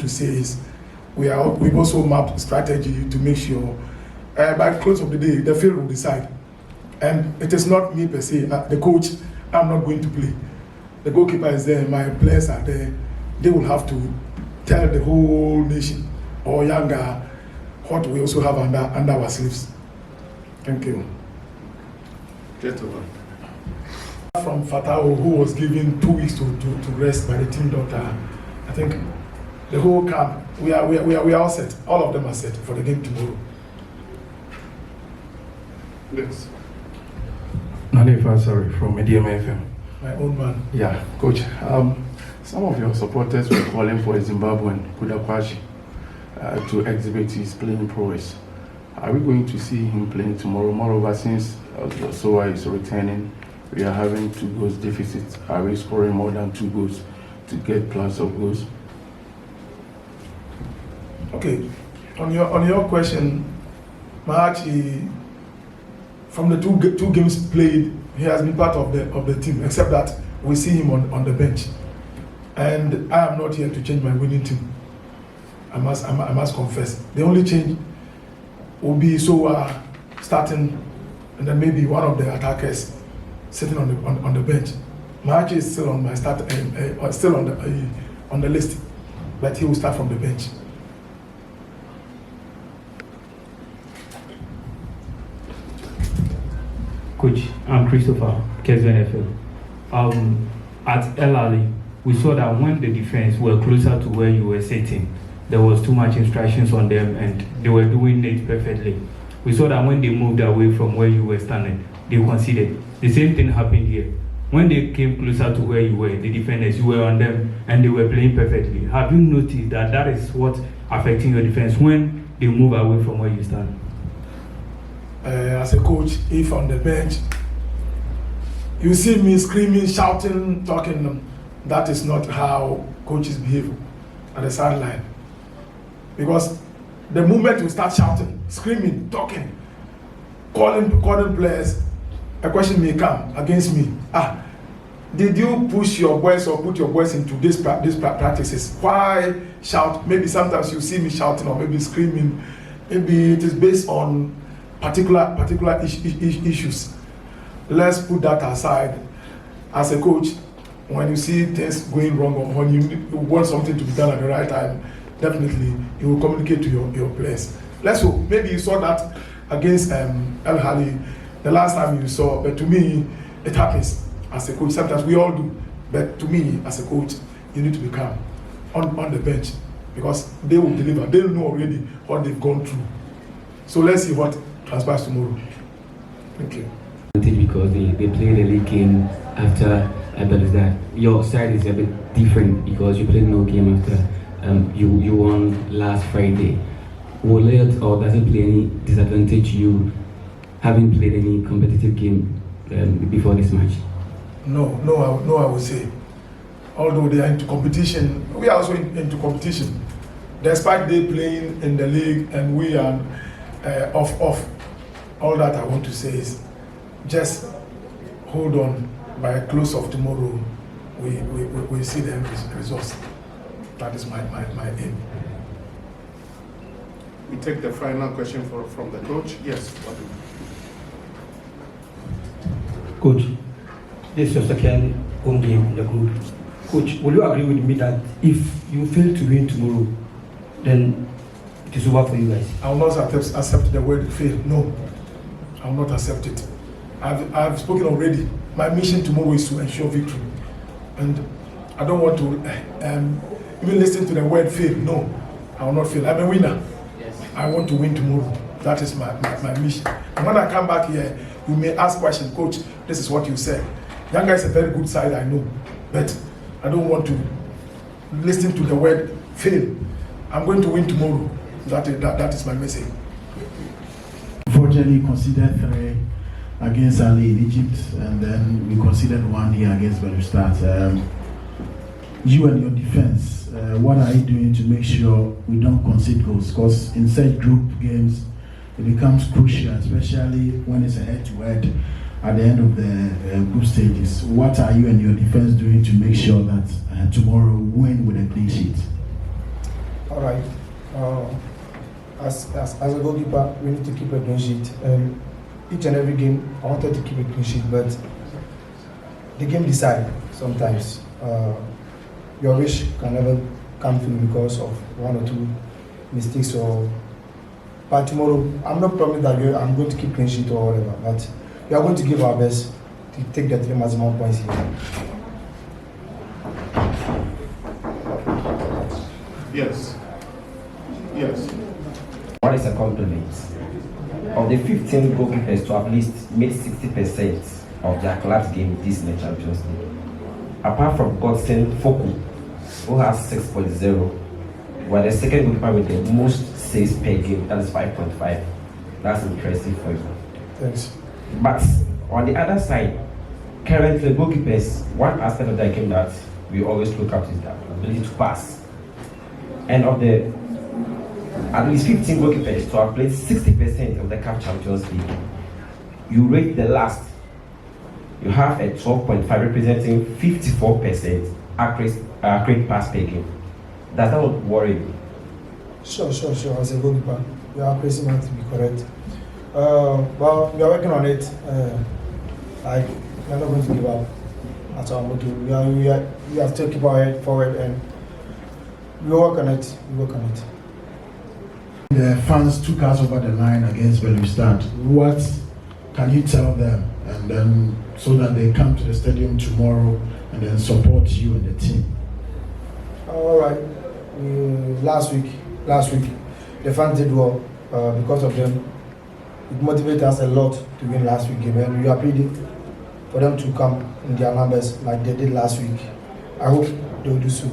to say is we've also mapped strategy to make sure by the close of the day the field will decide. And it is not me per se, the coach. I'm not going to play. The goalkeeper is there, my players are there. They will have to tell the whole nation or younger what we also have under our sleeves. Thank you. Gentlemen. From Fatao, who was given 2 weeks to rest by the team doctor, I think the whole camp, we are all set. All of them are set for the game tomorrow. Yes. Sorry, from Medium FM. My own man. Yeah, coach. Some of your supporters were calling for a Zimbabwean, Kudakwashi, to exhibit his playing prowess. Are we going to see him playing tomorrow? Moreover, since Soa is returning, we are having 2 goals deficit. Are we scoring more than 2 goals to get plus of goals? Okay, on your question, Mahachi, from the two games played, he has been part of the team, except that we see him on the bench. And I am not here to change my winning team. I must confess. The only change will be Soa starting, and then maybe one of the attackers sitting on the bench. Mahachi is still on my still on the list, but he will start from the bench. Coach, I'm Christopher, KZN FM. At El Ali, we saw that when the defense were closer to where you were sitting, there was too much instructions on them and they were doing it perfectly. We saw that when they moved away from where you were standing, they conceded. The same thing happened here. When they came closer to where you were, the defenders, you were on them and they were playing perfectly. Have you noticed that that is what affecting your defense when they move away from where you stand? As a coach, if on the bench, you see me screaming, shouting, talking, that is not how coaches behave at the sideline. Because the moment you start shouting, screaming, talking, calling players, a question may come against me. Did you push your boys or put your boys into these practices? Why shout? Maybe sometimes you see me shouting or maybe screaming. Maybe it is based on particular issues. Let's put that aside. As a coach, when you see things going wrong or when you want something to be done at the right time, definitely you will communicate to your players. Let's hope. Maybe you saw that against El Hali the last time you saw, but to me, it happens as a coach. Sometimes we all do, but to me, as a coach, you need to be calm on the bench because they will deliver. They know already what they've gone through. So let's see what transpires tomorrow. Thank you. Because they played a league game after, I believe that your side is a bit different because you played no game after you won last Friday. Will it or does it play any disadvantage you having played any competitive game before this match? No, I would say. Although they are into competition, we are also into competition. Despite they playing in the league and we are off. All that I want to say is just hold on. By close of tomorrow, we see the end results. That is my aim. We take the final question from the coach. Yes. Coach, this is your second home game in the group. Coach, will you agree with me that if you fail to win tomorrow, then it is over for you guys? I will not accept the word fail. No, I will not accept it. I've spoken already. My mission tomorrow is to ensure victory, and I don't want to even listen to the word fail. No, I will not fail. I'm a winner. Yes. I want to win tomorrow. That is my mission. And when I come back here, you may ask questions, Coach. This is what you said. Yanga is a very good side, I know, but I don't want to listen to the word fail. I'm going to win tomorrow. That is my message. Unfortunately, considered 3 against Ali in Egypt, and then we considered 1 here against Belouizdad. You and your defense, what are you doing to make sure we don't concede goals? Because in such group games, it becomes crucial, especially when it's a head-to-head at the end of the group stages. What are you and your defense doing to make sure that tomorrow we win with a clean sheet? All right. As a goalkeeper, we need to keep a clean sheet. Each and every game, I wanted to keep a clean sheet, but the game decides sometimes. Your wish can never come through because of one or two mistakes. But tomorrow, I'm not promising that I'm going to keep clean sheet or whatever, but we are going to give our best to take the 3 maximum points here. Yes. Yes. What is a compliment? Of the 15 goalkeepers to have least made 60% of their club's game this in the Champions League. Apart from Augustine, who has 6.0, we're the second goalkeeper with the most saves per game, that is 5.5. That's impressive for you. Thanks. But on the other side, currently goalkeepers, one aspect of their game that we always look up is their ability to pass. And of the at least 15 goalkeepers to have played 60% of the CAF Champions League, you rate the last. You have a 12.5 representing 54% accurate pass per game. Does that not worry you? Sure. As a goalkeeper, your accuracy might be correct. Well, we are working on it. We are not going to give up. That's our motto. We have to keep our head forward and we work on it. The fans took us over the line against Belouizdad. What can you tell them, and then so that they come to the stadium tomorrow and then support you and the team? All right. Last week, the fans did well because of them. It motivated us a lot to win last week game, and we are pleading for them to come in their numbers like they did last week. I hope they will do so.